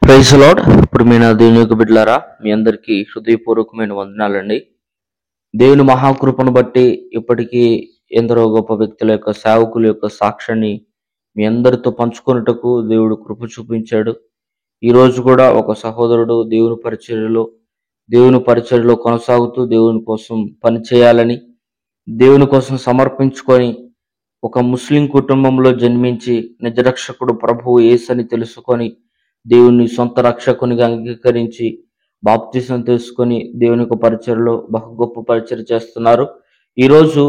Praise lord. ఇప్పుడు మీ దేవుని యొక్క బిడ్డలారా, మీ అందరికీ హృదయపూర్వకమైన వందనాలండి. దేవుని మహాకృపను బట్టి ఇప్పటికీ ఎందరో గొప్ప వ్యక్తుల యొక్క సేవకుల యొక్క సాక్ష్యాన్ని మీ అందరితో పంచుకొనుటకు దేవుడు కృప చూపించాడు. ఈ రోజు కూడా ఒక సహోదరుడు దేవుని పరిచర్యలో కొనసాగుతూ దేవుని కోసం పని చేయాలని, దేవుని కోసం సమర్పించుకొని ఒక ముస్లిం కుటుంబంలో జన్మించి నిజరక్షకుడు ప్రభువు యేసని తెలుసుకొని దేవుని సొంత రక్షకునిగా అంగీకరించి బాప్తిసం తీసుకొని దేవుని యొక్క పరిచర్లో బహు గొప్ప పరిచర్య చేస్తున్నారు. ఈరోజు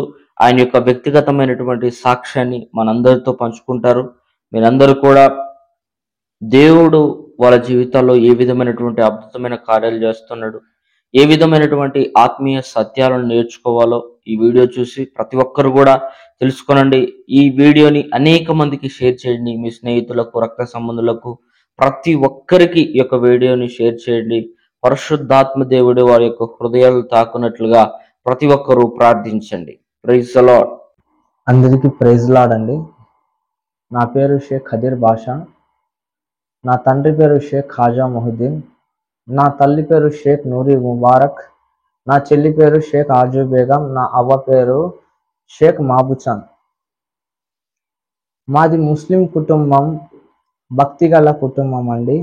ఆయన యొక్క వ్యక్తిగతమైనటువంటి సాక్ష్యాన్ని మనందరితో పంచుకుంటారు. మీరందరూ కూడా దేవుడు వాళ్ళ జీవితాల్లో ఏ విధమైనటువంటి అద్భుతమైన కార్యాలు చేస్తున్నాడు, ఏ విధమైనటువంటి ఆత్మీయ సత్యాలను నేర్చుకోవాలో ఈ వీడియో చూసి ప్రతి ఒక్కరు కూడా తెలుసుకోనండి. ఈ వీడియోని అనేక మందికి షేర్ చేయండి. మీ స్నేహితులకు, రక్త సంబంధులకు, ప్రతి ఒక్కరికి ఈ యొక్క వీడియోని షేర్ చేయండి. పరిశుద్ధాత్మ దేవుడు వారి యొక్క హృదయాలు తాకున్నట్లుగా ప్రతి ఒక్కరూ ప్రార్థించండి. Praise the lord. అందరికీ ప్రైజ్ లార్డ్ అండి. నా పేరు షేక్ ఖదీర్ బాషా. నా తండ్రి పేరు షేక్ ఖాజా మొహుద్దీన్. నా తల్లి పేరు షేక్ నూరి ముబారక్. నా చెల్లి పేరు షేక్ ఆజు బేగం. నా అవ్వ పేరు షేక్ మాబుచాన్. మాది ముస్లిం కుటుంబం, భక్తిగల కుటుంబం అండి.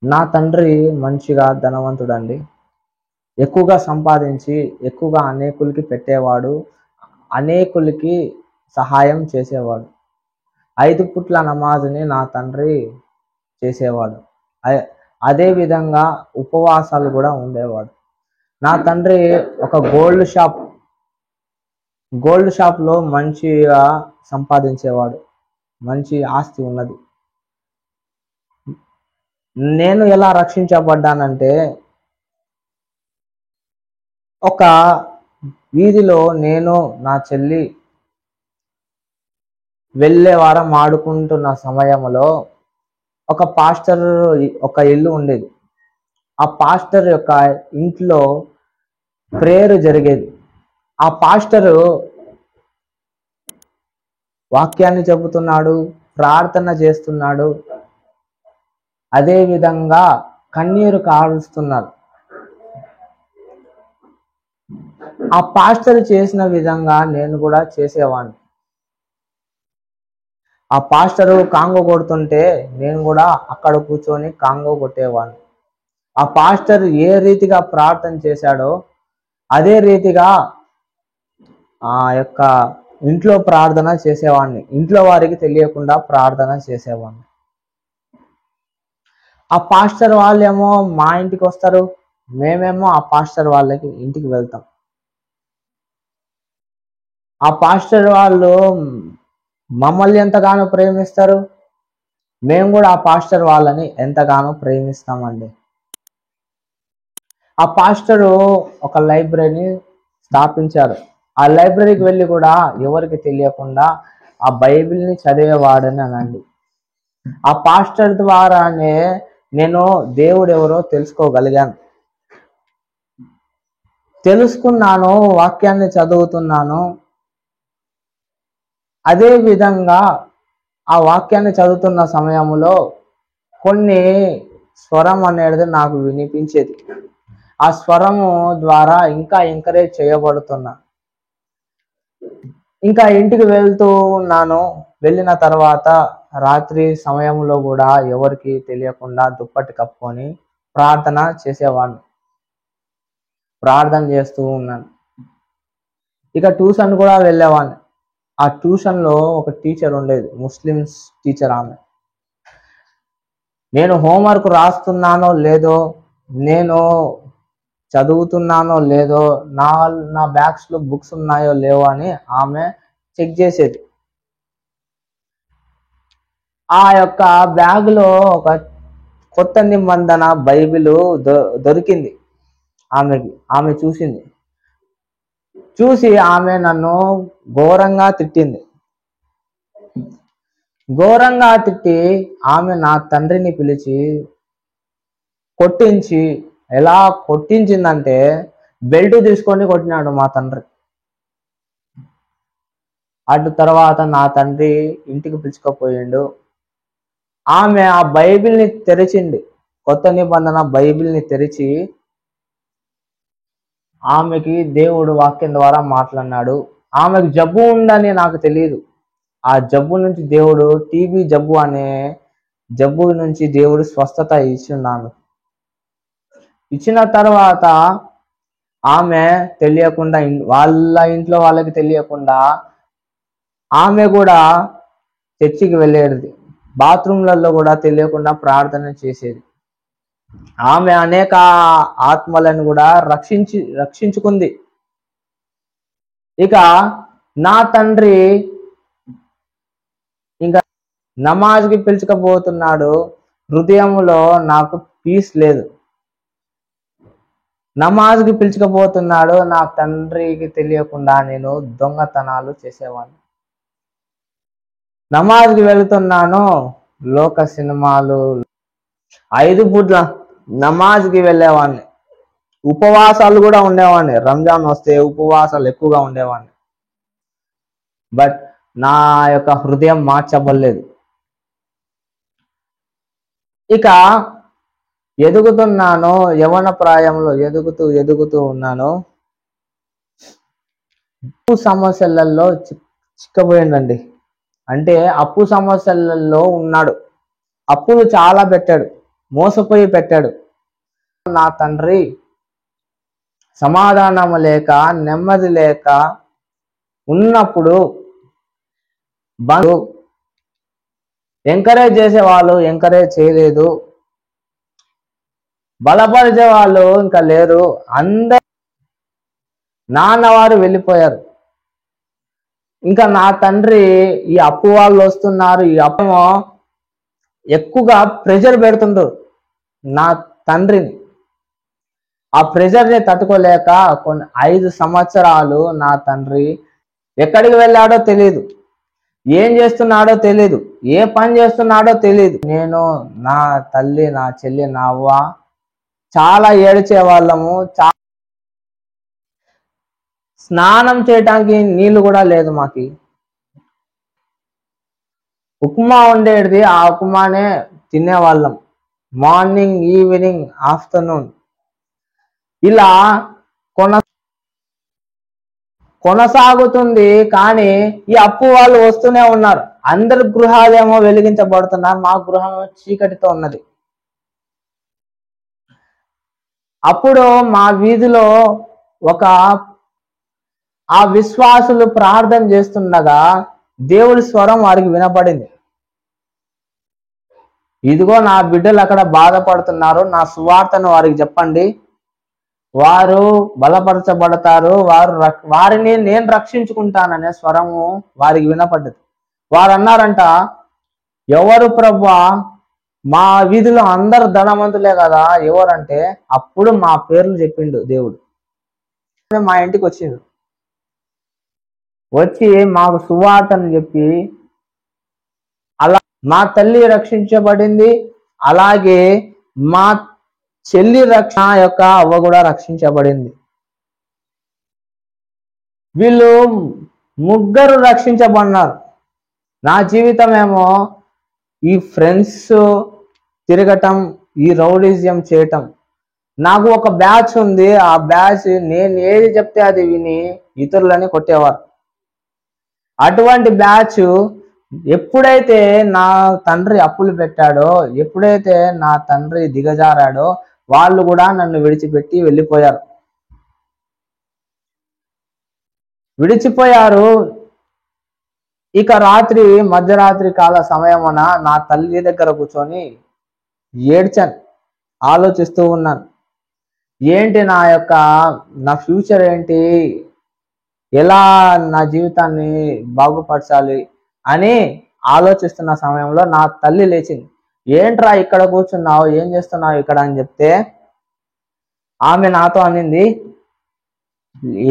నా తండ్రి మంచిగా ధనవంతుడండి. ఎక్కువగా సంపాదించి ఎక్కువగా అనేకులకి పెట్టేవాడు, అనేకులకి సహాయం చేసేవాడు. 5 పూట్ల నమాజ్ని నా తండ్రి చేసేవాడు. అదేవిధంగా ఉపవాసాలు కూడా ఉండేవాడు. నా తండ్రి ఒక గోల్డ్ షాప్లో మంచిగా సంపాదించేవాడు, మంచి ఆస్తి ఉన్నది. నేను ఎలా రక్షించబడ్డానంటే, ఒక వీధిలో నేను నా చెల్లి వెళ్ళే వారం ఆడుకుంటున్న సమయంలో ఒక పాస్టర్ ఒక ఇల్లు ఉండేది. ఆ పాస్టర్ యొక్క ఇంట్లో ప్రేయర్ జరిగేది. ఆ పాస్టరు వాక్యాన్ని చెబుతున్నాడు, ప్రార్థన చేస్తున్నాడు, అదే విధంగా కన్నీరు కారుస్తున్నాడు. ఆ పాస్టర్ చేసిన విధంగా నేను కూడా చేసేవాడిని. ఆ పాస్టరు కాంగో కొడుతుంటే నేను కూడా అక్కడ కూర్చొని కాంగో కొట్టేవాడిని. ఆ పాస్టర్ ఏ రీతిగా ప్రార్థన చేశాడో అదే రీతిగా ఆ యొక్క ఇంట్లో ప్రార్థన చేసేవాడిని. ఇంట్లో వారికి తెలియకుండా ప్రార్థన చేసేవాడిని. ఆ పాస్టర్ వాళ్ళేమో మా ఇంటికి వస్తారు, మేమేమో ఆ పాస్టర్ వాళ్ళకి ఇంటికి వెళ్తాం. ఆ పాస్టర్ వాళ్ళు మమ్మల్ని ఎంతగానో ప్రేమిస్తారు, మేము కూడా ఆ పాస్టర్ వాళ్ళని ఎంతగానో ప్రేమిస్తామండి. ఆ పాస్టరు ఒక లైబ్రరీని స్థాపించారు. ఆ లైబ్రరీకి వెళ్ళి కూడా ఎవరికి తెలియకుండా ఆ బైబిల్ని చదివేవాడని అనండి. ఆ పాస్టర్ ద్వారానే నేను దేవుడు ఎవరో తెలుసుకోగలిగాను, తెలుసుకున్నాను, వాక్యాన్ని చదువుతున్నాను. అదే విధంగా ఆ వాక్యాన్ని చదువుతున్న సమయంలో కొన్ని స్వరం అనేది నాకు వినిపించేది. ఆ స్వరము ద్వారా ఇంకా ఎంకరేజ్ చేయబడుతున్నా. ఇంకా ఇంటికి వెళ్తూ ఉన్నాను. వెళ్ళిన తర్వాత రాత్రి సమయంలో కూడా ఎవరికి తెలియకుండా దుప్పటి కప్పుకొని ప్రార్థన చేసేవాడిని, ప్రార్థన చేస్తూ ఉన్నాను. ఇక ట్యూషన్ కూడా వెళ్ళేవాడిని. ఆ ట్యూషన్లో ఒక టీచర్ ఉండేది, ముస్లిమ్స్ టీచర్. ఆమె నేను హోంవర్క్ రాస్తున్నానో లేదో, నేను చదువుతున్నానో లేదో, నా బ్యాగ్స్లో బుక్స్ ఉన్నాయో లేవో అని ఆమె చెక్ చేసేది. ఆ యొక్క బ్యాగ్లో ఒక కొత్త నిబంధన బైబిల్ దొరికింది ఆమెకి. ఆమె చూసింది. చూసి ఆమె నన్ను ఘోరంగా తిట్టింది. ఘోరంగా తిట్టి ఆమె నా తండ్రిని పిలిచి కొట్టించి, ఎలా కొట్టించిందంటే బెల్ట్ తీసుకొని కొట్టినాడు మా తండ్రి. అటు తర్వాత నా తండ్రి ఇంటికి పిలుచుకపోయిండు. ఆమె ఆ బైబిల్ని తెరిచింది, కొత్త నిబంధన బైబిల్ని తెరిచి ఆమెకి దేవుడు వాక్యం ద్వారా మాట్లాడినాడు. ఆమెకు జబ్బు ఉందని నాకు తెలియదు. ఆ జబ్బు నుంచి దేవుడు, టీబీ జబ్బు అనే జబ్బు నుంచి దేవుడు స్వస్థత ఇచ్చిన్నాను. ఇచ్చిన తర్వాత ఆమె తెలియకుండా, వాళ్ళ ఇంట్లో వాళ్ళకి తెలియకుండా ఆమె కూడా చర్చికి వెళ్ళేది, బాత్రూంలలో కూడా తెలియకుండా ప్రార్థన చేసేది. ఆమె అనేక ఆత్మలను కూడా రక్షించుకుంది. ఇక నా తండ్రి ఇంకా నమాజ్కి పిలుచుకపోతున్నాడు. హృదయంలో నాకు పీస్ లేదు. నమాజ్కి పిలుచుకపోతున్నాడు, నా తండ్రికి తెలియకుండా నేను దొంగతనాలు చేసేవాడిని. నమాజ్కి వెళుతున్నాను, లోక సినిమాలు, 5 పూట్ల నమాజ్కి వెళ్ళేవాడిని. ఉపవాసాలు కూడా ఉండేవాడిని. రంజాన్ వస్తే ఉపవాసాలు ఎక్కువగా ఉండేవాడిని. బట్ నా యొక్క హృదయం మార్చబడలేదు. ఇక ఎదుగుతున్నాను, యవన ప్రాయంలో ఎదుగుతూ ఉన్నాను. అప్పు సమస్యలలో చిక్కబోయిందండి. అంటే అప్పు సమస్యలలో ఉన్నాడు. అప్పులు చాలా పెట్టాడు, మోసపోయి పెట్టాడు. నా తండ్రి సమాధానం లేక, నెమ్మది లేక ఉన్నప్పుడు ఎంకరేజ్ చేసేవాళ్ళు ఎంకరేజ్ చేయలేదు, బలపరిచే వాళ్ళు ఇంకా లేరు. అందరు నాన్నవారు వెళ్ళిపోయారు. ఇంకా నా తండ్రి ఈ అప్పు వాళ్ళు వస్తున్నారు, ఈ అప్పు ఎక్కువగా ప్రెషర్ పెడుతుండ్రు నా తండ్రిని. ఆ ప్రెషర్ని తట్టుకోలేక 5 సంవత్సరాలు నా తండ్రి ఎక్కడికి వెళ్ళాడో తెలియదు, ఏం చేస్తున్నాడో తెలియదు, ఏ పని చేస్తున్నాడో తెలియదు. నేను, నా తల్లి, నా చెల్లి, నా అవ్వ చాలా ఏడ్చే వాళ్ళము. స్నానం చేయటానికి నీళ్లు కూడా లేదు మాకి. ఉప్మా ఉండేది, ఆ ఉప్మానే తినేవాళ్ళం మార్నింగ్, ఈవినింగ్, ఆఫ్టర్నూన్. ఇలా కొనసాగుతుంది. కానీ ఈ అప్పు వాళ్ళు వస్తూనే ఉన్నారు. అందరి గృహాలేమో వెలిగించబడుతున్నారు, మా గృహం చీకటితో ఉన్నది. అప్పుడు మా వీధిలో ఆ విశ్వాసులు ప్రార్థన చేస్తుండగా దేవుడి స్వరం వారికి వినపడింది. ఇదిగో నా బిడ్డలు అక్కడ బాధపడుతున్నారు, నా సువార్తను వారికి చెప్పండి, వారు బలపరచబడతారు, వారిని నేను రక్షించుకుంటాననే స్వరము వారికి వినపడ్డది. వారు అన్నారంట, ఎవరు ప్రభువా, మా వీధిలో అందరు ధనవంతులే కదా, ఎవరంటే అప్పుడు మా పేర్లు చెప్పిండు దేవుడు. మా ఇంటికి వచ్చిండు, వచ్చి మాకు సువార్తను చెప్పి, అలా మా తల్లి రక్షించబడింది, అలాగే మా చెల్లి రక్షణ యొక్క అవ్వ కూడా రక్షించబడింది. వీళ్ళు ముగ్గురు రక్షించబడినారు. నా జీవితం ఏమో ఈ ఫ్రెండ్స్ తిరగటం, ఈ రౌడీజం చేయటం. నాకు ఒక బ్యాచ్ ఉంది, ఆ బ్యాచ్ నేను ఏది చెప్తే అది విని ఇతరులని కొట్టేవారు. అటువంటి బ్యాచ్ ఎప్పుడైతే నా తండ్రి అప్పులు పెట్టాడో, ఎప్పుడైతే నా తండ్రి దిగజారాడో, వాళ్ళు కూడా నన్ను విడిచిపెట్టి విడిచిపోయారు. ఇక మధ్యరాత్రి కాల సమయమున నా తల్లి దగ్గర కూర్చొని ఏడ్చాను, ఆలోచిస్తూ ఉన్నాను. ఏంటి నా ఫ్యూచర్ ఏంటి, ఎలా నా జీవితాన్ని బాగుపరచాలి అని ఆలోచిస్తున్న సమయంలో నా తల్లి లేచింది. ఏంట్రా ఇక్కడ కూర్చున్నావు, ఏం చేస్తున్నావు ఇక్కడ అని చెప్తే ఆమె నాతో అనింది,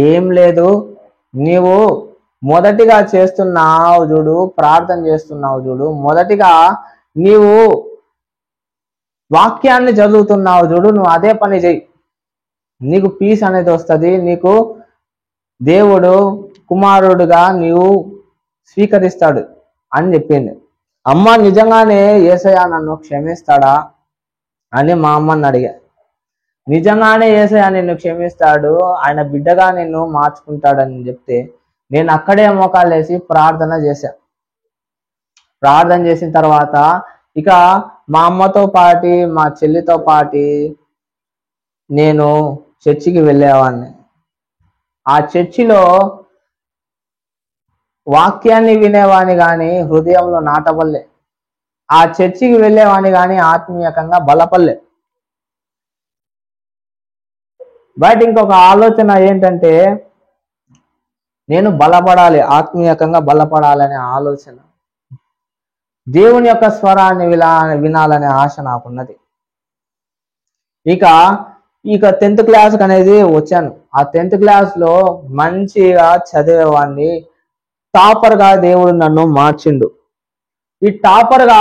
ఏం లేదు, నీవు మొదటిగా చేస్తున్నావు చూడు, ప్రార్థన చేస్తున్నావు చూడు, మొదటిగా నీవు వాక్యాన్ని చదువుతున్నావు చూడు, నువ్వు అదే పని చెయ్యి, నీకు పీస్ అనేది వస్తుంది, నీకు దేవుడు కుమారుడుగా నీవు స్వీకరిస్తాడు అని చెప్పింది. అమ్మ నిజంగానే యేసయ్య నన్ను క్షమిస్తాడా అని మా అమ్మని అడిగా. నిజంగానే యేసయ్య నిన్ను క్షమిస్తాడు, ఆయన బిడ్డగా నిన్ను మార్చుకుంటాడని చెప్తే నేను అక్కడే మోకాలేసి ప్రార్థన చేశా. ప్రార్థన చేసిన తర్వాత ఇక మా అమ్మతో పాటి మా చెల్లితో పాటి నేను చర్చికి వెళ్ళేవాడిని. ఆ చర్చిలో వాక్యాన్ని వినేవాడిని కానీ హృదయంలో నాటబల్లే. ఆ చర్చికి వెళ్ళేవాడిని కానీ ఆత్మీయకంగా బలపల్లే. బయట ఇంకొక ఆలోచన ఏంటంటే నేను బలపడాలి, ఆత్మీయకంగా బలపడాలనే ఆలోచన, దేవుని యొక్క స్వరాన్ని వినాలనే ఆశ నాకున్నది. ఇక 10th క్లాస్ అనేది వచ్చాను. ఆ 10th క్లాస్లో మంచిగా చదివేవాడిని. టాపర్గా దేవుడు నన్ను మార్చిండు. ఈ టాపర్గా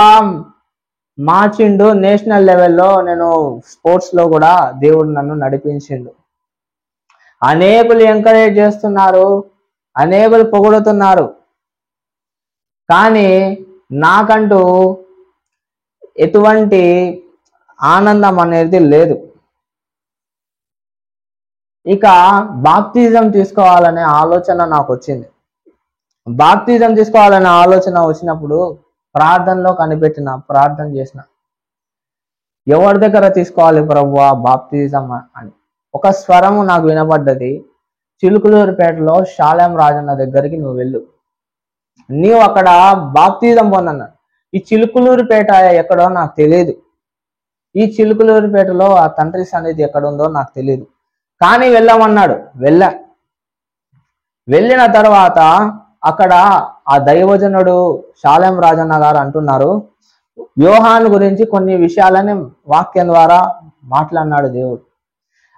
మార్చిండు. నేషనల్ లెవెల్లో నేను స్పోర్ట్స్లో కూడా దేవుడు నన్ను నడిపించిండు. అనేకులు ఎంకరేజ్ చేస్తున్నారు, అనేకులు పొగుడుతున్నారు, కానీ నాకంటూ ఎటువంటి ఆనందం అనేది లేదు. ఇక బాప్తిజం తీసుకోవాలనే ఆలోచన నాకు వచ్చింది. బాప్తిజం తీసుకోవాలనే ఆలోచన వచ్చినప్పుడు ప్రార్థనలో కనిపెట్టిన, ప్రార్థన చేసిన, ఎవరి దగ్గర తీసుకోవాలి ప్రభువా బాప్తిజం అని. ఒక స్వరము నాకు వినపడ్డది, చిలుకలూరుపేటలో షాలేం రాజన్న దగ్గరికి నువ్వు వెళ్ళు, నీవు అక్కడ బాప్తిజం పొందన్నాడు. ఈ చిలుకలూరుపేట ఎక్కడో నాకు తెలియదు. ఈ చిలుకలూరుపేటలో ఆ తండ్రి సన్నిధి ఎక్కడ ఉందో నాకు తెలియదు, కానీ వెళ్ళమన్నాడు. వెళ్ళిన తర్వాత అక్కడ ఆ దైవజనుడు షాలేం రాజన్న గారు అంటున్నారు, యోహాను గురించి కొన్ని విషయాలని వాక్యం ద్వారా మాట్లాడినాడు దేవుడు.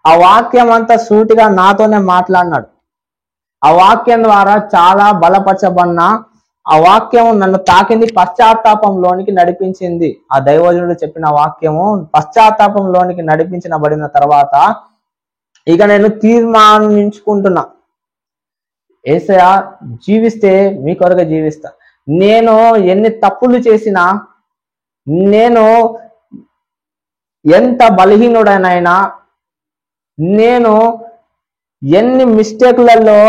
ఆ వాక్యం అంతా సూటిగా నాతోనే మాట్లాడినాడు. ఆ వాక్యం ద్వారా చాలా బలపరచబడిన ఆ వాక్యము నన్ను తాకింది, పశ్చాత్తాపంలోనికి నడిపించింది. ఆ దైవజనుడు చెప్పిన వాక్యము పశ్చాత్తాపంలోనికి నడిపించబడిన తర్వాత ఇక నేను తీర్మానించుకుంటున్నా, యేసయ్య జీవిస్తే మీ కొరకు జీవిస్తా. నేను ఎన్ని తప్పులు చేసినా, నేను ఎంత బలహీనుడనైనా, నేను ఎన్ని మిస్టేక్లలో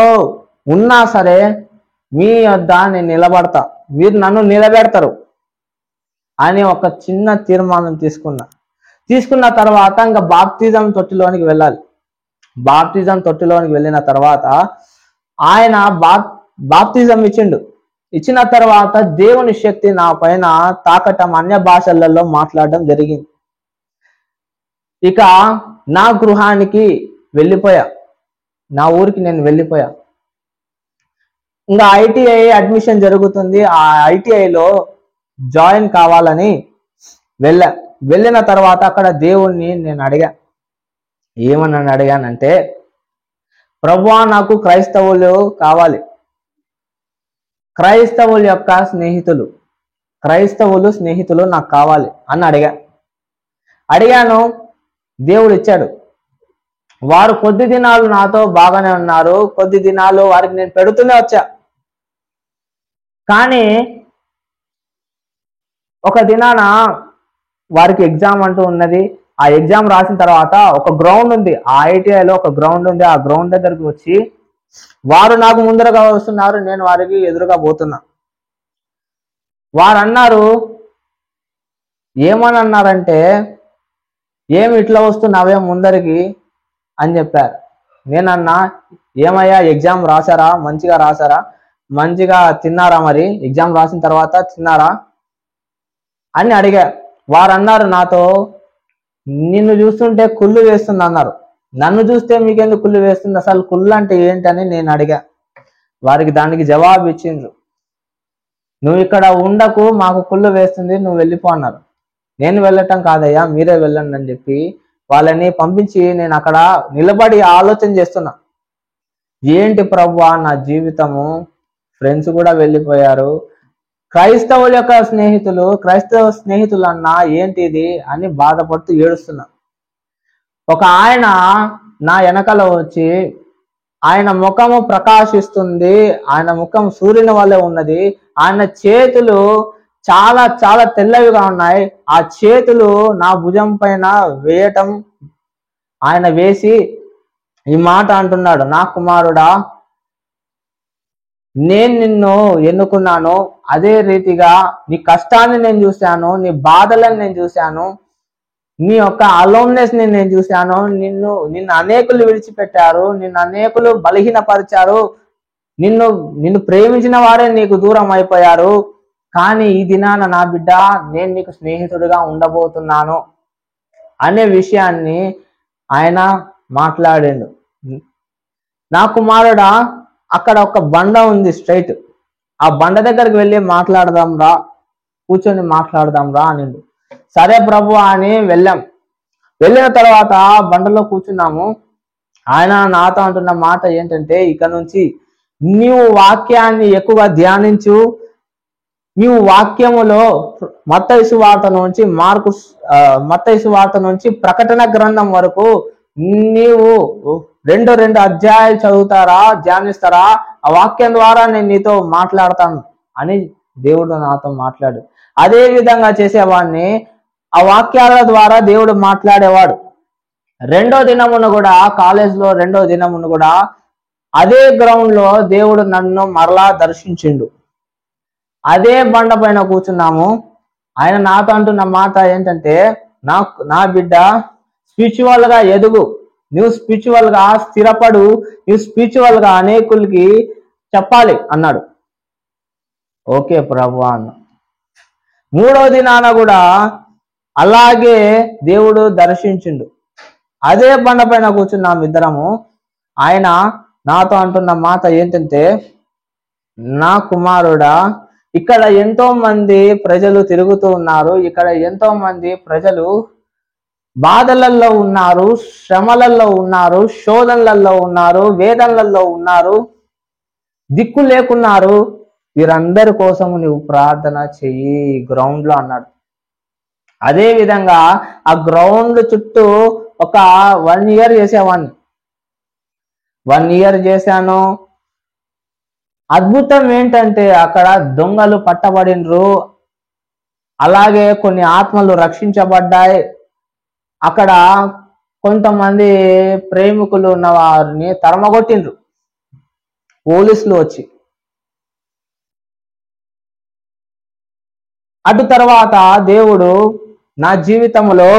ఉన్నా సరే మీ వద్ద నేను నిలబడతా, మీరు నన్ను నిలబెడతారు అని ఒక చిన్న తీర్మానం తీసుకున్న తర్వాత ఇంకా బాప్తిజం తొట్టిలోనికి వెళ్ళాలి. బాప్తిజం తొట్టిలోనికి వెళ్ళిన తర్వాత ఆయన బాప్తిజం ఇచ్చిన తర్వాత దేవుని శక్తి నా పైన తాకటం, అన్య భాషలలో మాట్లాడడం జరిగింది. ఇక నా గృహానికి వెళ్ళిపోయా, నా ఊరికి నేను వెళ్ళిపోయా. ఇంకా ITI అడ్మిషన్ జరుగుతుంది, ఆ ITIలో జాయిన్ కావాలని వెళ్ళిన తర్వాత అక్కడ దేవుణ్ణి నేను అడిగా. ఏమని అడిగానంటే, ప్రభువా నాకు క్రైస్తవులు కావాలి, క్రైస్తవులు స్నేహితులు నాకు కావాలి అని అడిగాను. దేవుడు ఇచ్చాడు. వారు కొద్ది దినాలు నాతో బాగానే ఉన్నారు, కొద్ది దినాలు వారికి నేను పెడుతూనే వచ్చా. కానీ ఒక దినాన వారికి ఎగ్జామ్ అంటూ ఉన్నది. ఆ ఎగ్జామ్ రాసిన తర్వాత ఒక గ్రౌండ్ ఉంది, ఆ ITIలో ఒక గ్రౌండ్ ఉంది. ఆ గ్రౌండ్ దగ్గరికి వచ్చి వారు నాకు ముందరగా వస్తున్నారు, నేను వారికి ఎదురుగా పోతున్నా. వారు అన్నారు, ఏమని అన్నారంటే, ఏమి ఇట్లా వస్తున్నావే ముందరికి అని చెప్పారు. నేనన్నా, ఏమయ్యా ఎగ్జామ్ రాశారా, మంచిగా రాశారా, మంచిగా తిన్నారా, మరి ఎగ్జామ్ రాసిన తర్వాత తిన్నారా అని అడిగా. వారు అన్నారు నాతో, నిన్ను చూస్తుంటే కుళ్ళు వేస్తుంది అన్నారు. నన్ను చూస్తే మీకెందుకు కుళ్ళు వేస్తుంది, అసలు కుళ్ళు అంటే ఏంటని నేను అడిగా. వారికి దానికి జవాబు ఇచ్చిండ్రు, నువ్వు ఇక్కడ ఉండకు, మాకు కుళ్ళు వేస్తుంది, నువ్వు వెళ్ళిపో అన్నారు. నేను వెళ్ళటం కాదయ్యా, మీరే వెళ్ళండి అని చెప్పి వాళ్ళని పంపించి నేను అక్కడ నిలబడి ఆలోచన చేస్తున్నా, ఏంటి ప్రభువా నా జీవితము, ఫ్రెండ్స్ కూడా వెళ్ళిపోయారు, క్రైస్తవుల యొక్క క్రైస్తవ స్నేహితులు అన్నా ఏంటిది అని బాధపడుతూ ఏడుస్తున్నా. ఒక ఆయన నా వెనకాల వచ్చి, ఆయన ముఖము ప్రకాశిస్తుంది, ఆయన ముఖం సూర్యుని వల్లే ఉన్నది, ఆయన చేతులు చాలా చాలా తెల్లవిగా ఉన్నాయి. ఆ చేతులు నా భుజం పైన వేయటం ఆయన వేసి ఈ మాట అంటున్నాడు, నా కుమారుడా, నేను నిన్ను ఎన్నుకున్నాను. అదే రీతిగా నీ కష్టాన్ని నేను చూశాను, నీ బాధలను నేను చూశాను, నీ యొక్క అలోన్నెస్ ని నేను చూశాను. నిన్ను అనేకులు విడిచిపెట్టారు, నిన్ను అనేకులు బలహీనపరిచారు, నిన్ను ప్రేమించిన వారే నీకు దూరం అయిపోయారు. కానీ ఈ దినాన నా బిడ్డ, నేను నీకు స్నేహితుడిగా ఉండబోతున్నాను అనే విషయాన్ని ఆయన మాట్లాడిండు. నా కుమారుడా, అక్కడ ఒక బండ ఉంది స్ట్రైట్, ఆ బండ దగ్గరికి వెళ్ళి మాట్లాడదాం రా, కూర్చొని మాట్లాడదాం రా అనిండు. సరే ప్రభు అని వెళ్ళాం. వెళ్ళిన తర్వాత బండలో కూర్చున్నాము. ఆయన నాతో అంటున్న మాట ఏంటంటే, ఇక నుంచి నీవు వాక్యాన్ని ఎక్కువగా ధ్యానించు. నీవు వాక్యములో మత్తయి సువార్త నుంచి మత్తయి సువార్త నుంచి ప్రకటన గ్రంథం వరకు నీవు రెండు అధ్యాయాలు చదువుతారా, ధ్యానిస్తారా, ఆ వాక్యం ద్వారా నేను నీతో మాట్లాడతాను అని దేవుడు నాతో మాట్లాడు. అదే విధంగా చేసేవాడిని. ఆ వాక్యాల ద్వారా దేవుడు మాట్లాడేవాడు. రెండో దినమును కూడా, కాలేజ్లో రెండో దినమును కూడా అదే గ్రౌండ్ లో దేవుడు నన్ను మరలా దర్శించిండు. అదే బండ పైన కూర్చున్నాము. ఆయన నాతో అంటున్న మాట ఏంటంటే, నా బిడ్డ, స్పిరిచువల్ గా ఎదుగు, నువ్వు స్పిరిచువల్ గా స్థిరపడు, నువ్వు స్పిరిచువల్ గా అనేకులకి చెప్పాలి అన్నాడు. ఓకే ప్రభు అన్న. మూడో దినాన కూడా అలాగే దేవుడు దర్శించిండు. అదే బండ పైన కూర్చున్నాం ఇద్దరము. ఆయన నాతో అంటున్న మాట ఏంటంటే, నా కుమారుడా, ఇక్కడ ఎంతో మంది ప్రజలు తిరుగుతూ ఉన్నారు, ఇక్కడ ఎంతో మంది ప్రజలు బాధలలో ఉన్నారు, శ్రమలలో ఉన్నారు, శోధనలలో ఉన్నారు, వేదనలలో ఉన్నారు, దిక్కు లేకున్నారు. వీరందరి కోసము నువ్వు ప్రార్థన చెయ్యి గ్రౌండ్ లో అన్నాడు. అదే విధంగా ఆ గ్రౌండ్ చుట్టూ ఒక 1 year చేసేవాడిని. 1 year చేశాను. అద్భుతం ఏంటంటే, అక్కడ దొంగలు పట్టబడినరు, అలాగే కొన్ని ఆత్మలు రక్షించబడ్డాయి. అక్కడ కొంతమంది ప్రేమికులు ఉన్న వారిని తరమగొట్టిండ్రు పోలీసులు వచ్చి. అటు తర్వాత దేవుడు నా జీవితంలో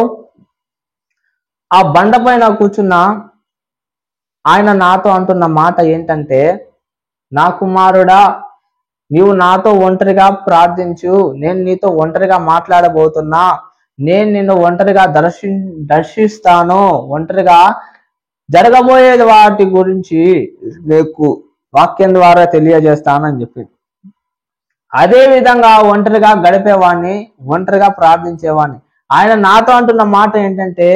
ఆ బండ పైన కూర్చున్న ఆయన నాతో అంటున్న మాట ఏంటంటే, నా కుమారుడా, నీవు నాతో ఒంటరిగా ప్రార్థించు, నేను నీతో ఒంటరిగా మాట్లాడబోతున్నా, నేను నిన్ను ఒంటరిగా దర్శిస్తాను, ఒంటరిగా జరగబోయేది వాటి గురించి నీకు వాక్యం ద్వారా తెలియజేస్తానని చెప్పి. అదే విధంగా ఒంటరిగా గడిపేవాడిని, ఒంటరిగా ప్రార్థించేవాడిని. ఆయన నాతో అంటున్న మాట ఏంటంటే,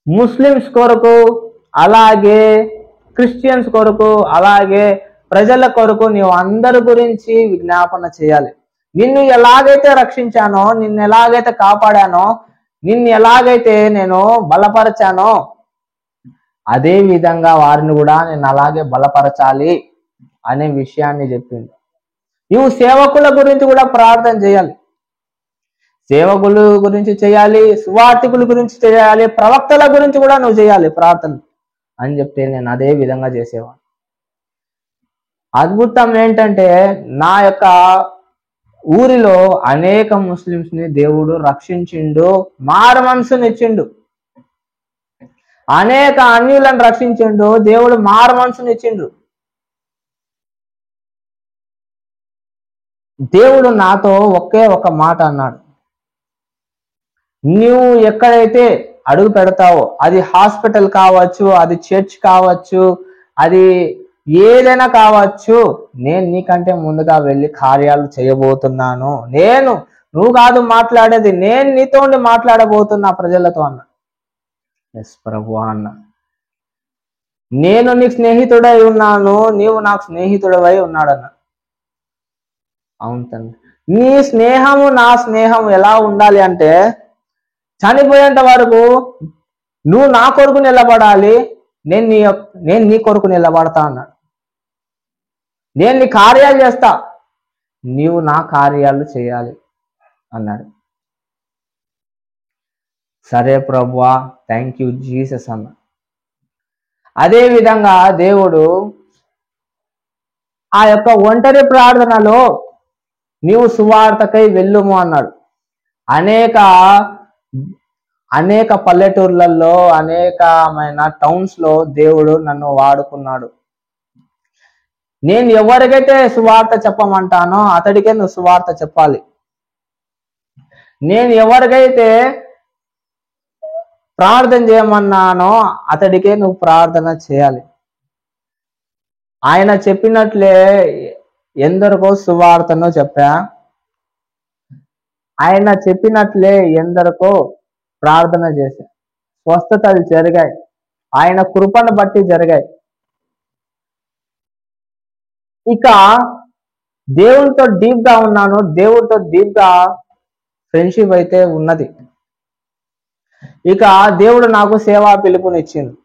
ముస్లిమ్స్ కొరకు, అలాగే క్రిస్టియన్స్ కొరకు, అలాగే ప్రజల కొరకు నీవు అందరి గురించి విజ్ఞాపన చేయాలి. నిన్ను ఎలాగైతే రక్షించానో, నిన్ను ఎలాగైతే కాపాడానో, నిన్ను ఎలాగైతే నేను బలపరచానో, అదే విధంగా వారిని కూడా నేను అలాగే బలపరచాలి అనే విషయాన్ని చెప్పింది. నువ్వు సేవకుల గురించి కూడా ప్రార్థన చేయాలి. సేవకుల గురించి చేయాలి, సువార్థికుల గురించి చేయాలి, ప్రవక్తల గురించి కూడా నువ్వు చేయాలి ప్రార్థన అని చెప్తే నేను అదే విధంగా చేసేవాడు. అద్భుతం ఏంటంటే, నా యొక్క ఊరిలో అనేక ముస్లిమ్స్ ని దేవుడు రక్షించిండు, మారు మనసుని ఇచ్చిండు. అనేక అన్యులను రక్షించిండు, దేవుడు మారు మనసుని ఇచ్చిండు. దేవుడు నాతో ఒకే ఒక మాట అన్నాడు, నువ్వు ఎక్కడైతే అడుగు పెడతావో, అది హాస్పిటల్ కావచ్చు, అది చర్చ్ కావచ్చు, అది ఏదైనా కావచ్చు, నేను నీకంటే ముందుగా వెళ్ళి కార్యాలు చేయబోతున్నాను. నువ్వు కాదు మాట్లాడేది, నేను నీతో ఉండి మాట్లాడబోతున్నా ప్రజలతో అన్న. ఎస్ ప్రభు అన్న. నేను నీకు స్నేహితుడై ఉన్నాను, నీవు నాకు స్నేహితుడవై ఉన్నాడన్న. అవును తండ్రి. నీ స్నేహము నా స్నేహం ఎలా ఉండాలి అంటే, చనిపోయేంత వరకు నువ్వు నా కొరకు నిలబడాలి, నేను నీ కొరకు నిలబడతా అన్నాడు. నేను నీ కార్యాలు చేస్తా, నీవు నా కార్యాలు చేయాలి అన్నాడు. సరే ప్రభువా, థ్యాంక్ యూ జీసస్ అన్న. అదే విధంగా దేవుడు ఆ యొక్క ఒంటరి ప్రార్థనలో నీవు సువార్తకై వెళ్ళుము అన్నాడు. అనేక పల్లెటూర్లలో, అనేకమైన టౌన్స్ లో దేవుడు నన్ను వాడుకున్నాడు. నేను ఎవరికైతే సువార్త చెప్పమంటానో అతడికే నువ్వు సువార్త చెప్పాలి. నేను ఎవరికైతే ప్రార్థన చేయమన్నానో అతడికే నువ్వు ప్రార్థన చేయాలి. ఆయన చెప్పినట్లే ఎందరికో సువార్తను చెప్పా. ఆయన చెప్పినట్లే ఎందరికో ప్రార్థన చేశా. స్వస్థతలు జరిగాయి, ఆయన కృపను బట్టి జరిగాయి. ఇక దేవునితో డీప్ గా ఉన్నాను, దేవుడితో డీప్ గా ఫ్రెండ్షిప్ అయితే ఉన్నది. ఇక దేవుడు నాకు సేవా పిలుపునిచ్చింది.